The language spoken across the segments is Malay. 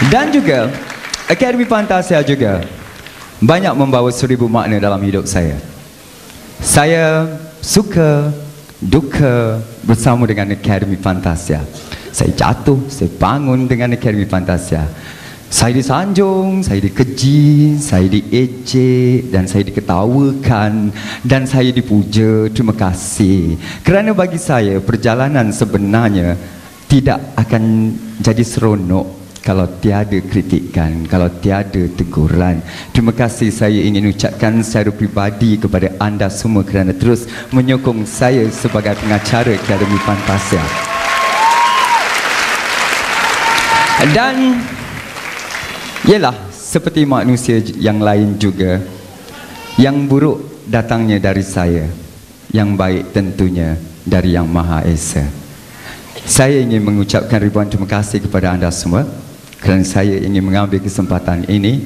Dan juga Akademi Fantasia juga banyak membawa 1000 makna dalam hidup saya. Saya suka duka bersama dengan Akademi Fantasia. Saya jatuh, saya bangun dengan Akademi Fantasia. Saya disanjung, saya dikeji, saya diejek dan saya diketawakan dan saya dipuja. Terima kasih. Kerana bagi saya perjalanan sebenarnya tidak akan jadi seronok kalau tiada kritikan, kalau tiada teguran. Terima kasih saya ingin ucapkan secara pribadi kepada anda semua kerana terus menyokong saya sebagai pengacara Akademi Fantasia. Dan ialah seperti manusia yang lain juga, yang buruk datangnya dari saya, yang baik tentunya dari Yang Maha Esa. Saya ingin mengucapkan ribuan terima kasih kepada anda semua kerana saya ingin mengambil kesempatan ini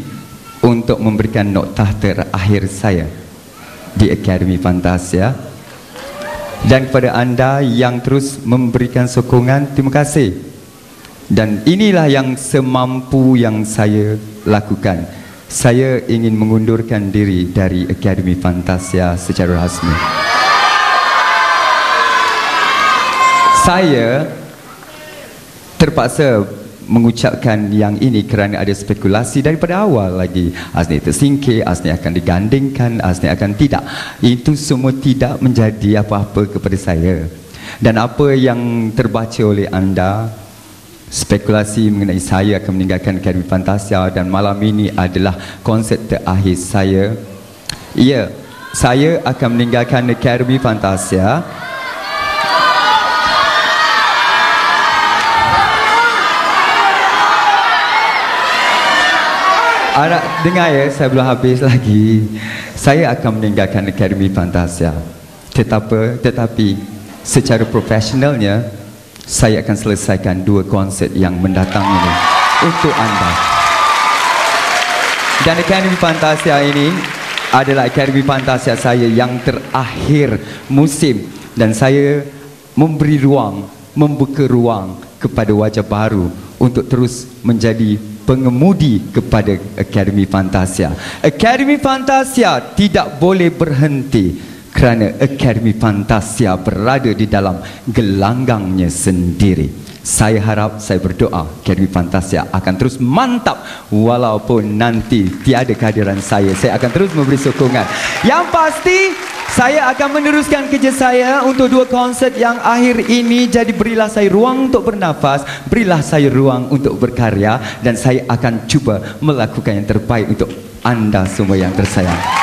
untuk memberikan noktah terakhir saya di Akademi Fantasia. Dan kepada anda yang terus memberikan sokongan, terima kasih. Dan inilah yang semampu yang saya lakukan. Saya ingin mengundurkan diri dari Akademi Fantasia secara rasmi. Saya terpaksa mengucapkan yang ini kerana ada spekulasi daripada awal lagi. Asni tersingkir, Asni akan digandingkan, Asni akan tidak. Itu semua tidak menjadi apa-apa kepada saya. Dan apa yang terbaca oleh anda, spekulasi mengenai saya akan meninggalkan Akademi Fantasia dan malam ini adalah konsert terakhir saya. Ya, saya akan meninggalkan Akademi Fantasia. Dengar ya, saya belum habis lagi. Saya akan meninggalkan Akademi Fantasia. Tetapi secara profesionalnya, saya akan selesaikan 2 konsert yang mendatang ini untuk anda. Dan Akademi Fantasia ini adalah Akademi Fantasia saya yang terakhir musim. Dan saya memberi ruang, membuka ruang kepada wajah baru untuk terus menjadi pengemudi kepada Akademi Fantasia. Akademi Fantasia tidak boleh berhenti kerana Akademi Fantasia berada di dalam gelanggangnya sendiri. Saya harap, saya berdoa Akademi Fantasia akan terus mantap walaupun nanti tiada kehadiran saya. Saya akan terus memberi sokongan. Yang pasti, saya akan meneruskan kerja saya untuk 2 konsert yang akhir ini. Jadi berilah saya ruang untuk bernafas, berilah saya ruang untuk berkarya, dan saya akan cuba melakukan yang terbaik untuk anda semua yang tersayang.